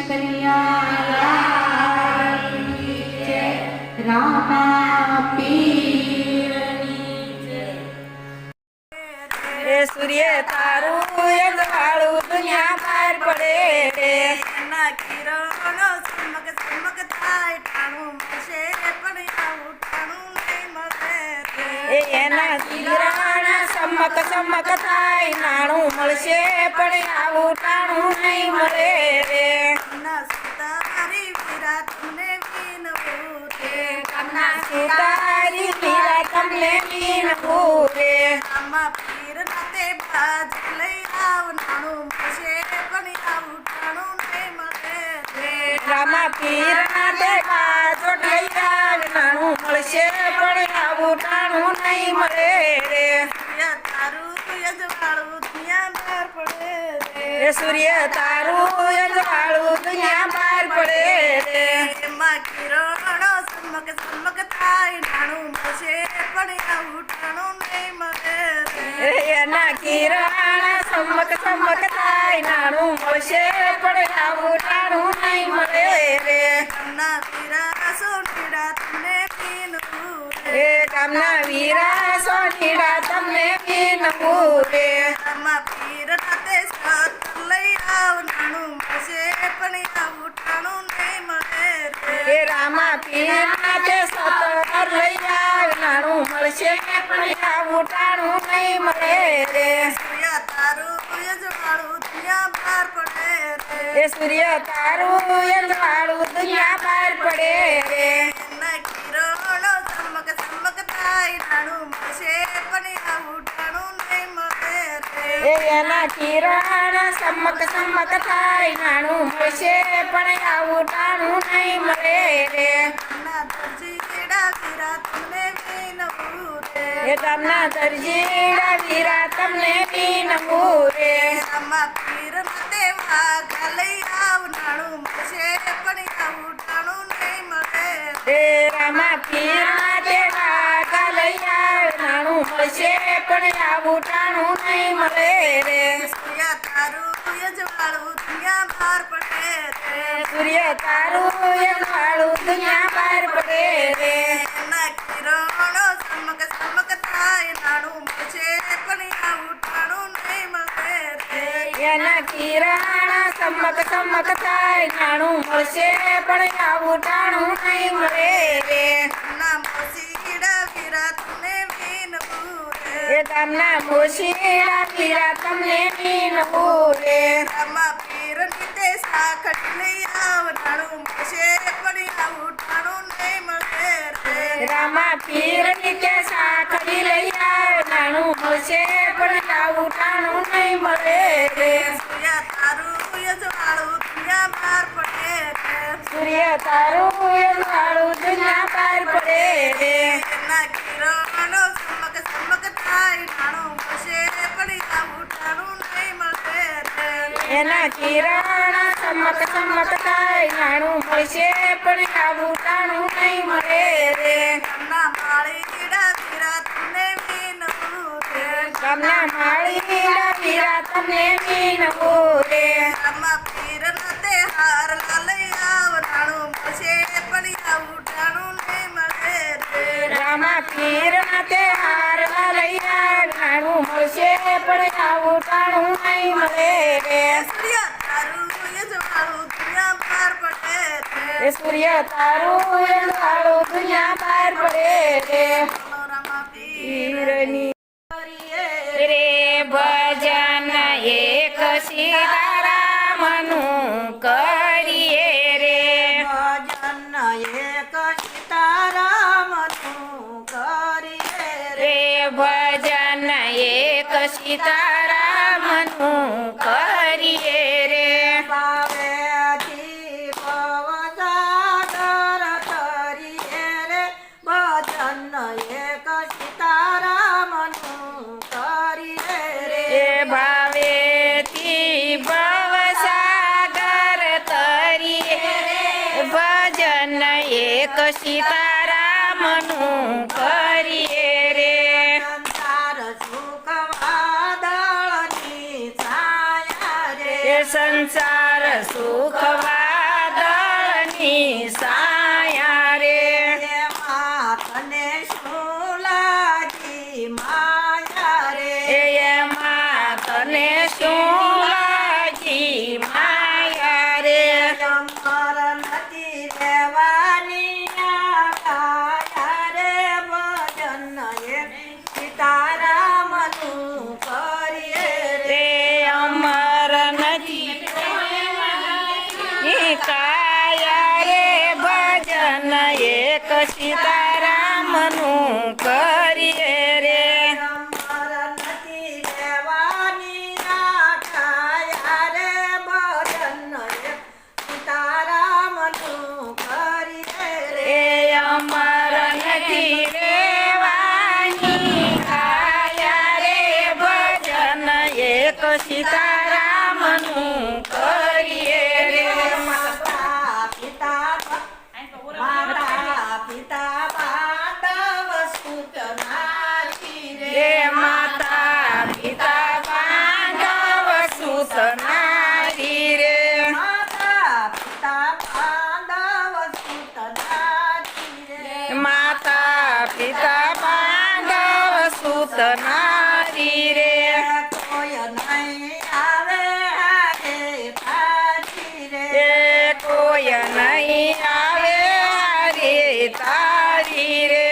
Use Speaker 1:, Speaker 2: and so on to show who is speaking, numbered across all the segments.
Speaker 1: કનૈયા રામા પીરની જય। સૂર્ય તારું અજવાળું દુનિયા બહાર પડે રે,
Speaker 2: એના કિરણો ચમક ચમક થાય ટાણું મળશે પણ આવું ટાણું નહીં મળે રે।
Speaker 1: એના કિરણ ચમક ચમક થાય નાણું મળશે પણ આવું ટાણું નહીં મળે રે।
Speaker 2: ના સુતારી વીરા તમને વિનવું રે,
Speaker 1: કામના સુતારી વીરા તમને વિનવું રે।
Speaker 2: આમાં પીર નાતે બાજ લઈ આવ નાણું મળશે પણ આવું ટાણું નહીં મળે રે।
Speaker 1: રામા પીરના દેવા ચોટલી નાણું મળશે પણ આવું ટાણું નહીં મળે રે।
Speaker 2: સૂર્ય તારું અજવાળું દુનિયા બહાર પડે રે,
Speaker 1: સૂર્ય તારું અજવાળું દુનિયા બહાર પડે રે।
Speaker 2: એમાં કિરણો ચમક ચમક થાય નાણું મળશે પણ આવું ટાણું નહીં મળે રે।
Speaker 1: એના કિરણ ચમક ચમક થાય નાણું મળશે પણ આવું ટાણું નહીં મળે રે।
Speaker 2: ના વીરા સોનીડા તમને વિનવું રે,
Speaker 1: એ કામના વીરા સોનીડા તમને વિનવું રે।
Speaker 2: આમાં પીર નાતે સત લઈ આવ નાણું મળશે પણ આવું ટાણું નહીં મળે રે।
Speaker 1: એ રામા પીરના તે સતર લઈ આવ નાણું મળશે પણ આવું ટાણું નહીં મળે રે।
Speaker 2: સૂર્ય તારું અજવાળું દુનિયા બહાર પડે રે,
Speaker 1: એ સૂર્ય તારું અજવાળું દુનિયા બહાર પડે રે।
Speaker 2: એના કિરણો ચમક ચમક થાય નાણું મળશે પણ આવું ટાણું નહીં મળે રે।
Speaker 1: એના કિરણ ચમક ચમક થાય નાણું મળશે પણ આવું ટાણું નહીં મળે રે।
Speaker 2: ના દરજીડા વીરા તમને વિનવું રે,
Speaker 1: એ ગામના દરજીડા વીરા તમને વિનવું રે।
Speaker 2: આમાં પીર નાતે વાઘ લઈ આવ નાણું મળશે પણ આવું ટાણું નહીં મળે રે।
Speaker 1: એ રામા પીરના દેવા ગાલૈયા નાણું મળશે પણ આવું ટાણું નહીં મળે રે।
Speaker 2: સૂર્ય તારું અજવાળું દુનિયા બહાર પડે રે,
Speaker 1: સૂર્ય તારું અજવાળું દુનિયા બહાર પડે રે।
Speaker 2: એના કિરણો ચમક ચમક થાય નાણું મળશે પણ આવું ટાણું નહીં મળે રે।
Speaker 1: એના કિરણ ચમક ચમક થાય નાણું મળશે પણ આવું ટાણું નહીં મળે રે।
Speaker 2: ના મોસીડા વીરા તમને વિનવું રે,
Speaker 1: એ ગામના મોશીડા વીરા તમને વિનવું રે।
Speaker 2: આમાં પીર નીતે સાખટ લઈ આવ નાણું મળશે પણ આવું ટાણું નહીં મળે રે।
Speaker 1: રામા પીર નીચે સાખડી લઈ આવ નાણું મળશે પણ આવું ટાણું નહીં મળે રે।
Speaker 2: સૂર્ય તારું અજવાળું દુનિયા બહાર પડે રે,
Speaker 1: સૂર્ય તારું અજવાળું દુનિયા બહાર પડે રે।
Speaker 2: એના કિરણો ચમક ચમક થાય નાણું મળશે પણ આવું ટાણું નહીં મળે રે।
Speaker 1: એના કિરણ ચમક ચમક થાય નાણું મળશે પણ આવું ટાણું નહીં મળે રે।
Speaker 2: ના માળીડા વીરા તમને વિનવું રે,
Speaker 1: ગામના માળીડા વીરા તમને વિનવું રે।
Speaker 2: આમાં પીર નાતે હાર લઈ આવ નાણું મળશે પણ આવું ટાણું નહીં મળે રે।
Speaker 1: રામા પીર તે હાર લઈ આવ નાણું મળશે પણ આવું ટાણું નહીં મળે રે।
Speaker 2: સૂર્ય તારું અજવાળું દુનિયા બહાર પડે રે,
Speaker 1: એ સૂર્ય તારું અજવાળું દુનિયા બહાર પડે રે।
Speaker 2: રામા પીર
Speaker 1: પીરની રે ભજન એક સીતારામનું કરીએ રે।
Speaker 2: ભજન એક સીતારામનું કરીએ રે,
Speaker 1: રે ભજન એક સીતારામનું કરીએ રે।
Speaker 2: ભાવેથી ભવસાગર તરીએ રે, ભજન એક સીતારામનું કરીએ રે।
Speaker 1: એ ભાવેથી ભવસાગર તરીએ ભજન એક સીતારામનું કરીએ રે।
Speaker 2: સંસાર સુખ વાદળની છાયા રે,
Speaker 1: એ સંસાર સુખ સીતારામનું કરીએ રે
Speaker 2: અમર નથી લેવાની આઠાયા રે ભજન સીતારામનું કરીએ રે
Speaker 1: એ અમર નથી રેવાની કાયા રે ભજન એક સીતારામનું કરીએ રે
Speaker 2: માતા પિતા બાંધવ સુત નારી
Speaker 1: રે
Speaker 2: રે
Speaker 1: માતા પિતા બાંધવ સુત નારી રે
Speaker 2: માતા પિતા બાંધવ સુત નારી રે
Speaker 1: માતા પિતા બાંધવ સુત નારી રે
Speaker 2: કોઈ નહીં આવે હારે પાછી રે
Speaker 1: એ કોઈ નહીં આવે રે તારી રે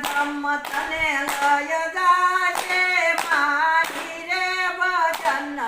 Speaker 2: ધમ્મ તને લય જાશે મારી રે ભજન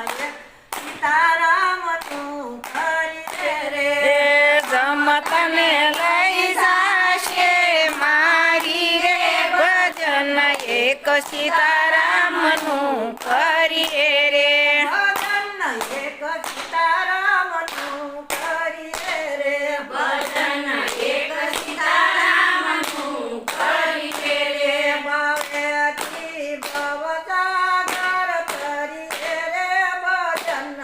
Speaker 2: સીતારામ તું કરી રે
Speaker 1: એ જમતને લઈ જાશે મારી રે ભજન એક સીતારામનું કરીએ રે
Speaker 2: ભજન એક સીતારામ તું કરી રે
Speaker 1: ભજન એક સીતારામનું કરીએ રે
Speaker 2: ભાવેથી ભવસાગર તરી રે ભજન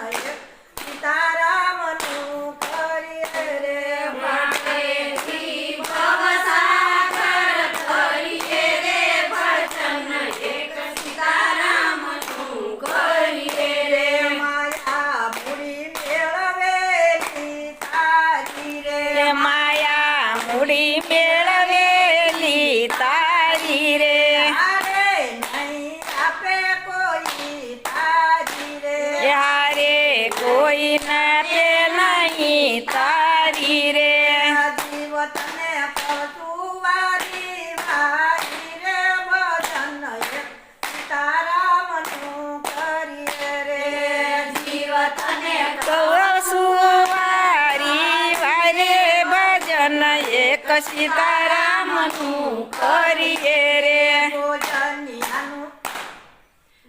Speaker 2: સીતારામ તું કરી રે
Speaker 1: માટેથી ભવસાગર કરીએ રે ભજન એક સીતારામનું કરીએ રે
Speaker 2: માયા મૂડી મેળવેલી તારી રે
Speaker 1: એ માયા મૂડી મેળવેલી તારી રે
Speaker 2: હારે નહીં આપે કોઈ તારી રે
Speaker 1: યારે કોઈ નાતે નહીં તારી રે
Speaker 2: જીવ તને પશુવારી ભારી રે ભજન સીતારામ નું કરી રે
Speaker 1: જીવતને કવસુવારી વારે ભજન એક સીતારામનું કરીએ રે
Speaker 2: ભોજનિયાનું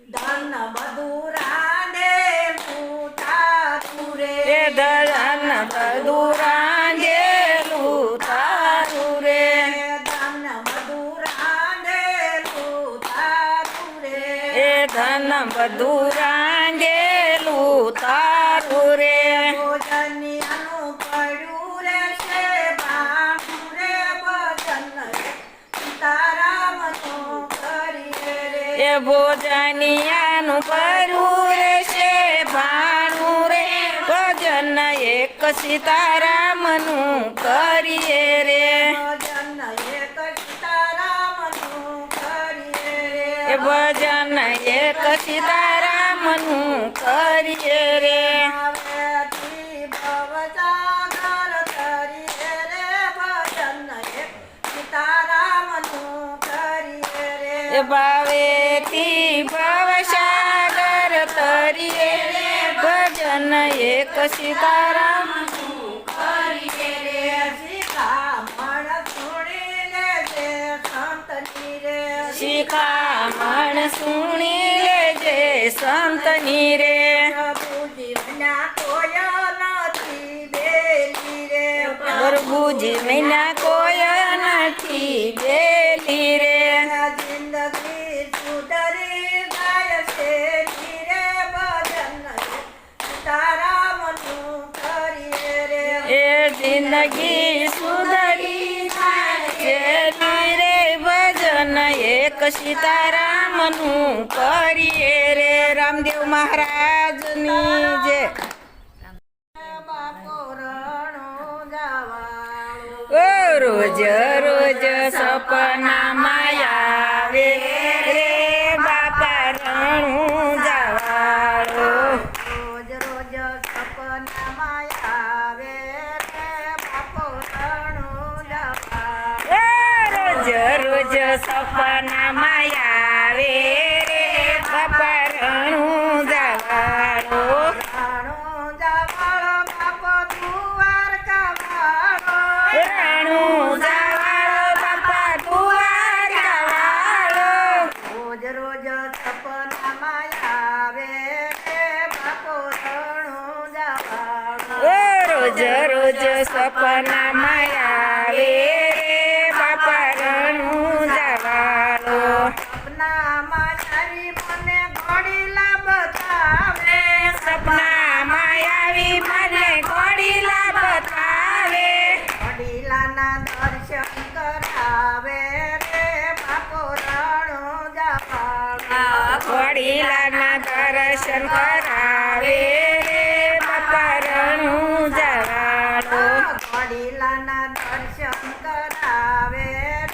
Speaker 2: ધન બધું રાંધે પૂતા તુરે
Speaker 1: એ ધન બધું રાંધેલું તારું રે
Speaker 2: ધન બધું રાંધેલું તારું રે
Speaker 1: એ ધન બધું રાંધેલું તારું રે
Speaker 2: ભોજનિયાનું પડ્યું રે છે બાણું રે ભજન સીતારામ નું કરીએ રે
Speaker 1: એ ભોજનિયાનું ભરું રહેશે ભાણું રે ભજન એક સીતારામનું કરીએ રે
Speaker 2: ભજન એક સીતારામનું કરીએ
Speaker 1: એ
Speaker 2: રે
Speaker 1: ભજન એક સીતારામનું કરીએ રે
Speaker 2: ભાવેથી ભવસાગર તરીએ રે ભજન એક સીતારામનું કરીએ રે
Speaker 1: એ ભાવેથી ભવસાગર તરીએ રે ભજન એક સીતારામનું કરીએ રે
Speaker 2: શિખામણ સુણીને જે સંતની રે
Speaker 1: શિખામણ સુણી લેજે સંતની રે
Speaker 2: પ્રભુ જીવના કોઈ નથી બેલી રે
Speaker 1: પ્રભુજી વિના કોઈ નથી બેલી રે
Speaker 2: જિંદગી સુધરી જાય છે રે ભજન સીતારામનું કરીએ રે
Speaker 1: એ જિંદગી સુધરી જાય છે રે ભજન એક સીતારામનું કરીએ રે રામદેવ મહારાજની જય
Speaker 2: બાપો રણો જવાળો
Speaker 1: ઓ રોજ રોજ સપનામાં આવે રે બાપા રણું જવાળો
Speaker 2: રોજ રોજ સપનામાં આવે રે બાપો રણો જવાળો
Speaker 1: રોજ રોજ સપનામાં આવે રે બાપા રણું જવાળો
Speaker 2: રણો જવાળો બાપો દ્વારકા વાળો
Speaker 1: રણું જવાળો
Speaker 2: રોજ સપનામાં આવે રે બાપો રણું જવાળો.
Speaker 1: ઓ રોજ રોજ સપનામાં આવે રે બાપા રણું જવાળો.
Speaker 2: સપનામાં આવી મને ઘોડીલા બતાવે.
Speaker 1: સપનામાં આવી મને ઘોડીલા બતાવે.
Speaker 2: ઘોડીલાના દર્શન કરાવે રે બાપો રણું જવાળો.
Speaker 1: ઘોડીલાના દર્શન કરાવે રે બાપા રણું જવાળો.
Speaker 2: ઘોડીલાના દર્શન કરાવે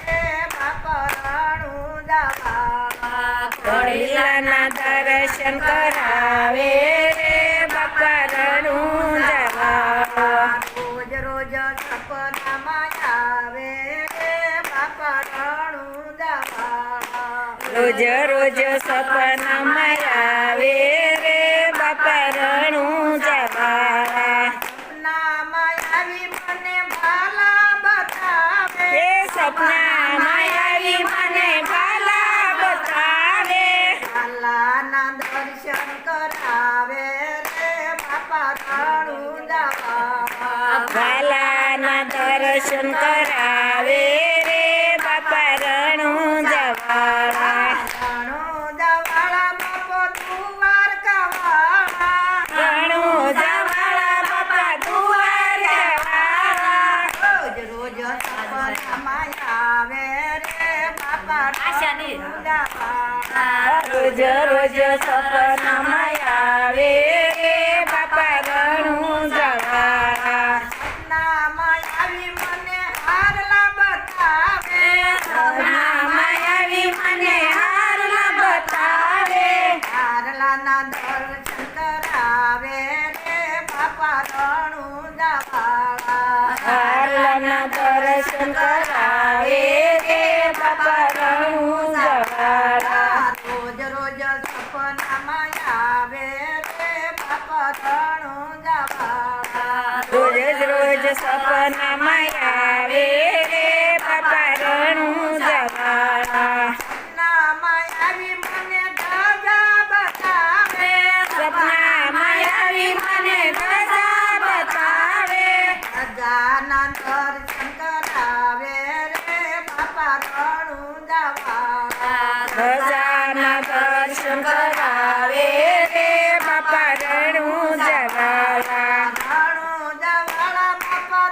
Speaker 2: રે બાપા રણું જવાળો.
Speaker 1: ઘોડીલાના દર્શન કરાવે રે બાપા રણું જવાળો.
Speaker 2: રોજ રોજ સપનામાં આવે રે બાપા રણું જવાળો.
Speaker 1: રોજ રોજ સપનામાં આવે રે બાપા રણું જવાળા.
Speaker 2: સપનામાં આવી મને ભાલા બતાવે.
Speaker 1: એ સપનામાં આવી મને ભાલા બતાવે.
Speaker 2: ભાલાના દર્શન કરાવે રે બાપા રણું જવાળો.
Speaker 1: ભાલાના દર્શન કરાવે રે બાપા રણું જવાળા.
Speaker 2: રણું જવાળા બાપો દ્વારકાવાળા.
Speaker 1: રણું જવાળા બાપા દ્વારકાવાળા.
Speaker 2: રોજ રોજ સપનામાં આવે રે બાપા રણું જવાળા.
Speaker 1: રોજ રોજ સપનામાં આવે રે બાપા રણું જવાળા.
Speaker 2: સપનામાં આવી મને હારલા બતાવે.
Speaker 1: સપનામાં આવી મને હારલા બતાવે.
Speaker 2: હારલાના દર્શન કરાવે રે બાપા રણું જવાળા.
Speaker 1: હારલાના દર્શન કરાવે રે બાપા રણું જવાળા.
Speaker 2: રોજ રોજ સપનામાં આવે રે બાપા રણું જવાળા.
Speaker 1: રોજ રોજ સપનામાં આવે રે બાપા રણું જવાળા.
Speaker 2: સપનામાં આવી મને ધજા બતાવે.
Speaker 1: સપનામાં આવી મને ધજા બતાવે.
Speaker 2: ધજાના દર્શન કરાવે રે બાપા રણું જવાળા.
Speaker 1: ધજાના દર્શન કરાવે રે બાપા રણું જવાળા.
Speaker 2: રણું જવાળા બાપા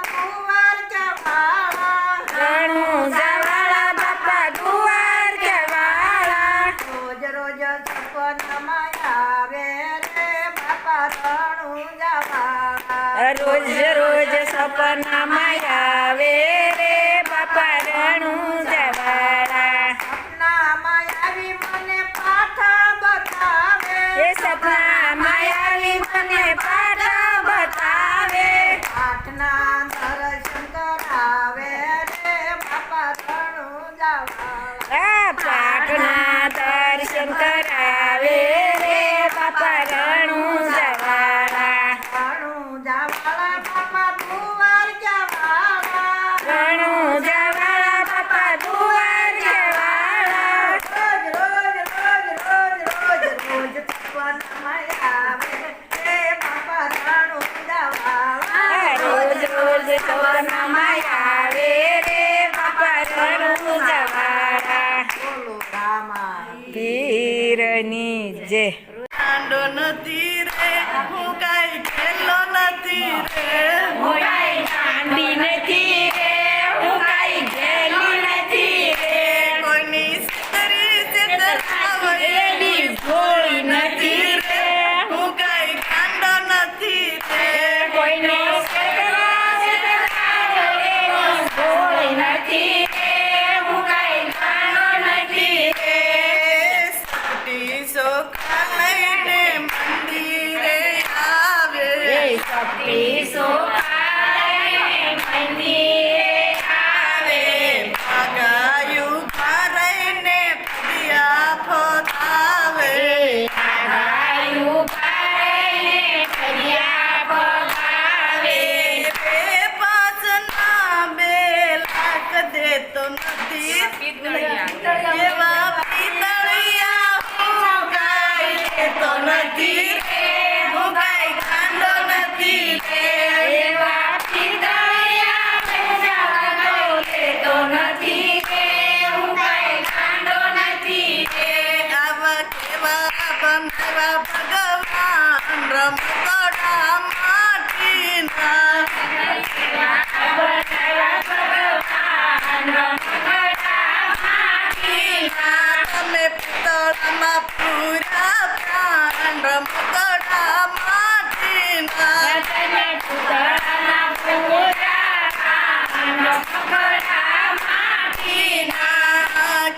Speaker 2: દ્વારકાવાળા.
Speaker 1: રણું જવાળા બાપા દ્વારકાવાળા.
Speaker 2: રોજ રોજ સપનામાં આવે રે બાપા રણું જવાળા.
Speaker 1: રોજ રોજ સપનામાં આવે રે બાપા રણું જવાળા.
Speaker 2: સપનામાં આવી મને પાઠા બતાવે.
Speaker 1: એ સપનામાં આવી મને પાઠ બતાવે.
Speaker 2: પાઠના દર્શન કરાવે રે બાપા રણું જવાળા.
Speaker 1: આ પાઠના દર્શન કરાવે રે બાપા રણું જવાળા.
Speaker 2: રણું જવાળા બાપા દ્વારકાવાળા.
Speaker 1: રણું જવાળા બાપા દ્વારકાવાળા.
Speaker 2: રોજ રોજ રોજ રોજ રોજ રોજ સપનામાં આવે રે બાપા રણું જવાળા.
Speaker 1: આ રોજ રોજ સપનામાં આવે રે બાપા રણું જવાળા.
Speaker 2: બોલો રામા.
Speaker 1: પીરની જય.
Speaker 2: કાંડો નથી રે હું કાંઈ ખેલો નથી રે.
Speaker 1: હું કાંઈ કાંડી નથી રે, હું કાંઈ ઘેલી નથી રે.
Speaker 2: કોઈની સિતરી સિતરાવ
Speaker 1: એની ભોળી નથી રે,
Speaker 2: હું કાંઈ કાંડો નથી રે.
Speaker 1: કોઈને એની ભોળી નથી રે, હું કાંઈ કાંડો નથી રે.
Speaker 2: સપટી સોખા લઈને મંદિરે આવે.
Speaker 1: એ સપટી સોખાય મંદિરે
Speaker 2: નથી રે હું કાંઈ ગાંડો નથી રે
Speaker 1: એવા પિતળિયા પૈસાનો લેતો નથી રે હું કાંઈ ગાંડો નથી રે
Speaker 2: આવા કેવા બનાવ્યા ભગવાન રમકડા માટીના તમે પિત્તળમાં પૂરા પ્રાણ રમકડા માટીના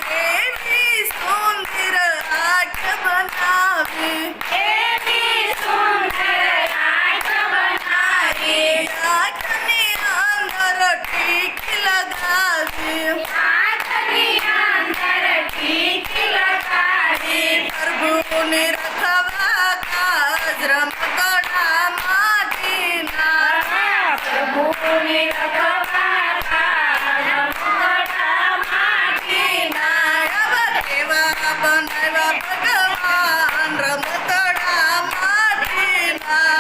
Speaker 2: કેવી સુંદર આંખ બનાવી આંખની અંદર ટીક લગાવી પ્રભુની રખવા કાજ રમકડા માટીના કેવા બનાવ્યા ભગવાન રમકડા માટીના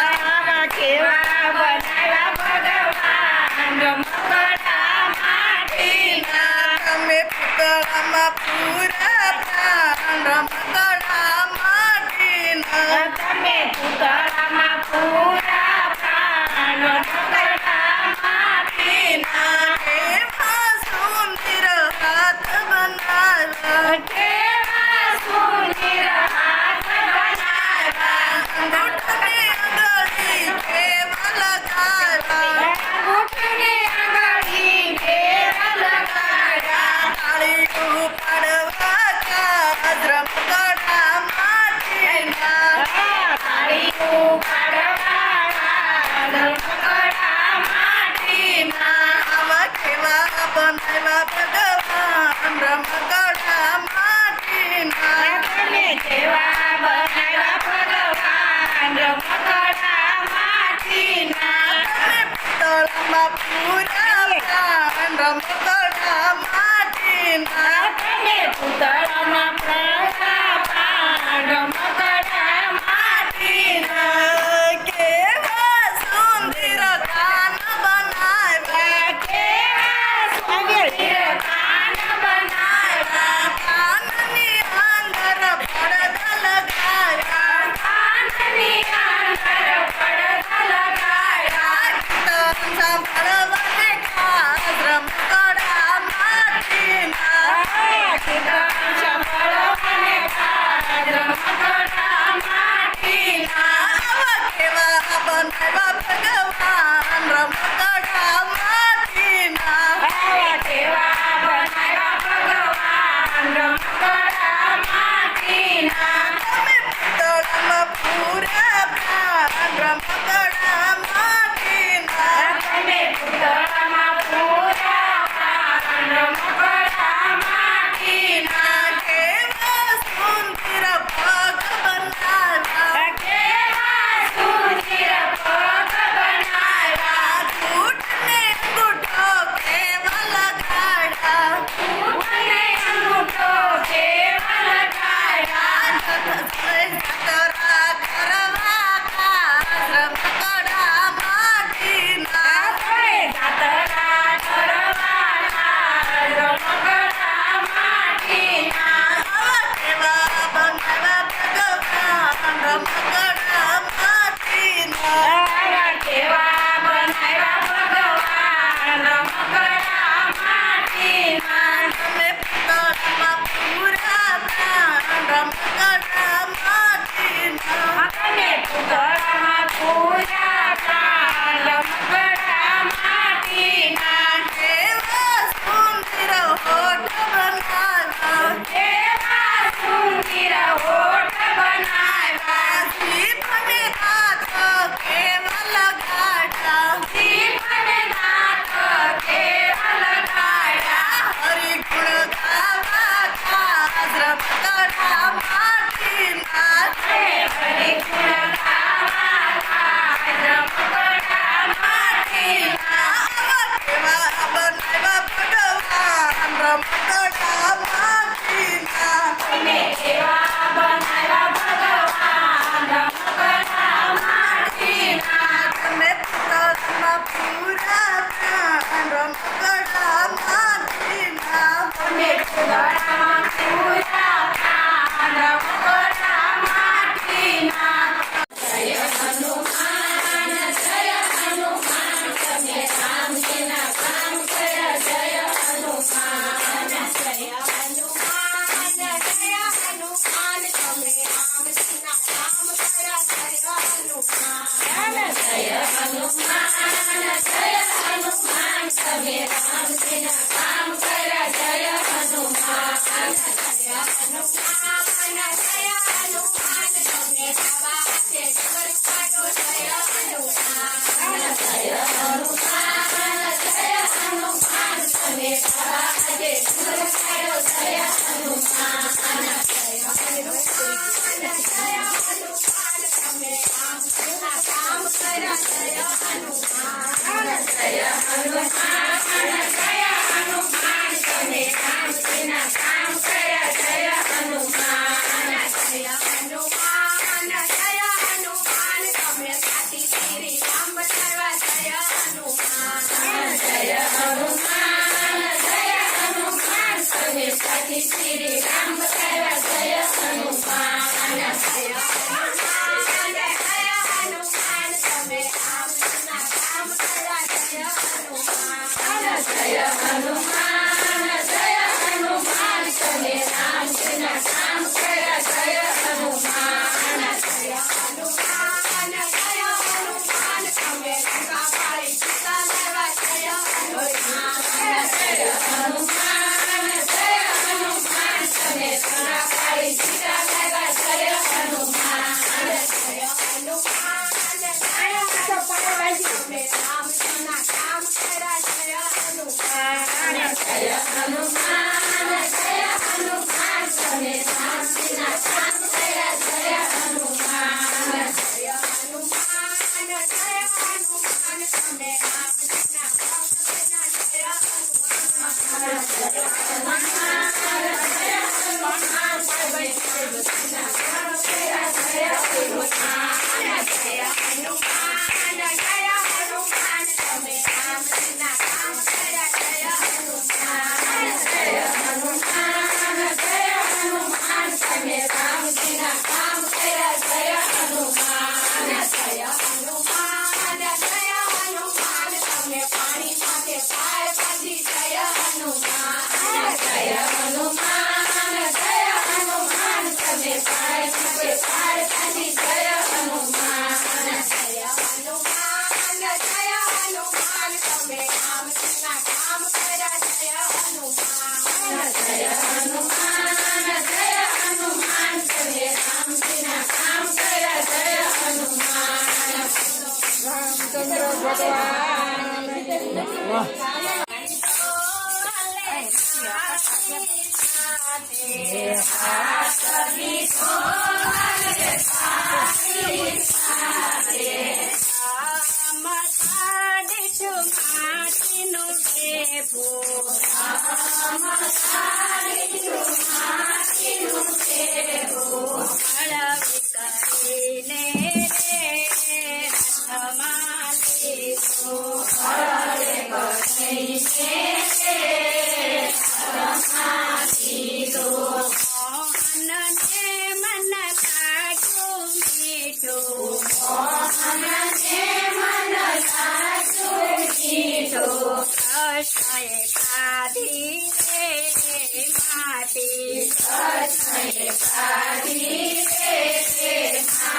Speaker 1: કેવા બનાવ્યા ભગવાન રમકડા માટીના
Speaker 2: તમે પિત્તળમાં પૂરા પ્રાણ રમકડા માટીના
Speaker 1: તમે પૂતળામાં પૂરા પ્રાણ રમકડા માટીના
Speaker 2: કેવા સુંદર હાથ બનાવ્યા
Speaker 1: કેવા સુંદર હાથ બનાવ્યા
Speaker 2: અંગૂઠાની આંગળી કેવા લગાવ્યા
Speaker 1: અંગૂઠાને આંગળી કેવા લગાડ્યા
Speaker 2: તાળીઓ પાડવા કાજ રમકડા માટીના
Speaker 1: તાળીઓ પાડવાના રમકડા માટીના
Speaker 2: આવા કેવા બનાવ્યા ભગવાન રમકડા માટીના
Speaker 1: તમે કેવા બનાવ્યા ભગવાન રમકડા માટીના
Speaker 2: તમે પિત્તળમાં પૂરા પ્રાણ રમકડા માટીના
Speaker 1: તમે પૂતળામાં પૂરા પ્રાણ રમકડા માટીના
Speaker 2: કેવા સુંદર કાન બનાવ્યા
Speaker 1: કેવા સુંદર કાન બનાવ્યા
Speaker 2: કાનની અંદર પડદા લગાવ્યા
Speaker 1: કાનની અંદર પડદા લગાડ્યા
Speaker 2: સાંભળવાને ખાસ રમકડા માટીના
Speaker 1: કીર્તન સાંભળવાને ખાસ રમકડા માટીના
Speaker 2: આવા કેવા બનાવ્યા ભગવાન રમકડા માટીના
Speaker 1: આવા કેવા બનાવ્યા ભગવાન રમકડા માટીના
Speaker 2: તમે પિત્તળમાં પૂરા પ્રાણ રમકડા માટીના
Speaker 1: તમે પૂતળામાં પૂરા પ્રાણ રમકડા માટીના
Speaker 2: કેવા સુંદર પગ બનાવ્યા
Speaker 1: કેવા સુંદર પગ બનાવ્યા
Speaker 2: અંગૂઠને અંગૂઠો કેવા લગાડ્યા
Speaker 1: અને અંગૂઠો કેવા લગાડ્યા
Speaker 2: જતરા કરવા ખાસ રમકડા માટીના
Speaker 1: જાતરા કરવાના રમકડા માટીના
Speaker 2: આવા કેવા બનાવ્યા ભગવાન રમકડા માટીના
Speaker 1: આવા કેવા બનાવ્યા ભગવાન રમકડા માટીના
Speaker 2: તમે પિત્તળમાં પૂરા પ્રાણ રમકડા માટીના
Speaker 1: તમે પૂતળામાં પૂરા પ્રાણ રમકડા માટીના
Speaker 2: કેવા સુંદર હોઠ બનાવ્યા
Speaker 1: કેવા સુંદર હોઠ બનાવ્યા
Speaker 2: જીભને હાથો કેવા લગાડ્યા
Speaker 1: જીભને દાંત કેવા લગાડ્યા
Speaker 2: હરિગુણ ગાવા ખાસ રમકડા માટીના
Speaker 1: હરી ગુણ ગાવા ખાસ રમકડા માટીના
Speaker 2: આવા કેવા બનાવ્યા ભગવાન રમકડા માટીના
Speaker 1: તમે કેવા બનાવ્યા ભગવાન
Speaker 3: મસાડીશું માટીનું ઢેફું હળવી કરીને રે રથમાં લીધું મોહનને મન લાગ્યું મીઠું કૃષ્ણએ ખાધી રે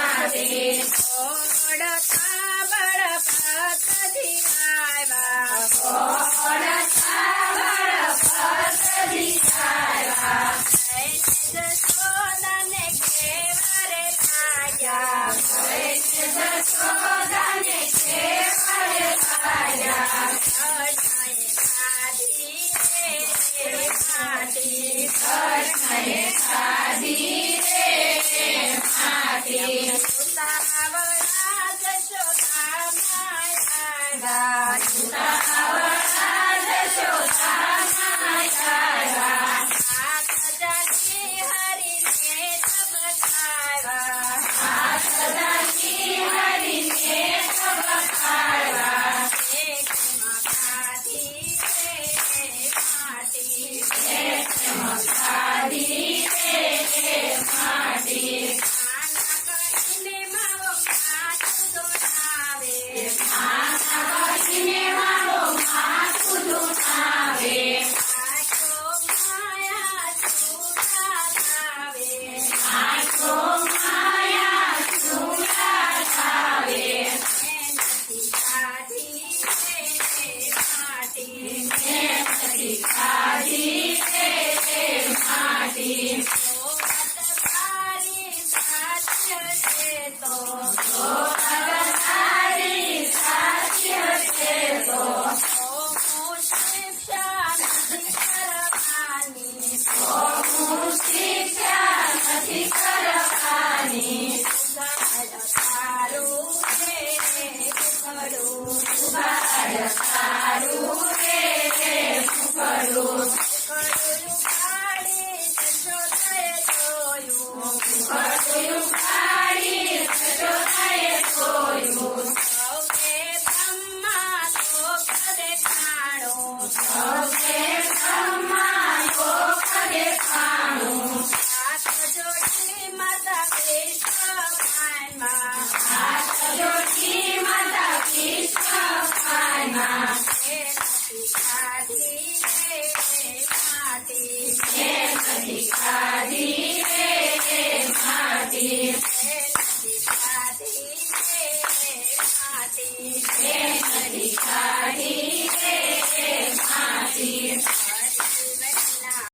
Speaker 3: માટી ઓળખા બળપતથી આવ્યા જશોદાને કેવરે લાગ્યા કૃષ્ણએ ખાધી રે માટી ઉતાવળા જશોદામાં આવ્યા હાથ જાતી હરીને તબકાવ્યા એકમાં ખાધી રે માટી નાના કરીને માવો માથું ધોનાવે આખો માયા ચૂડા થાવે નથી ખાધી રે માટી જોવત તારી સાથ છે તો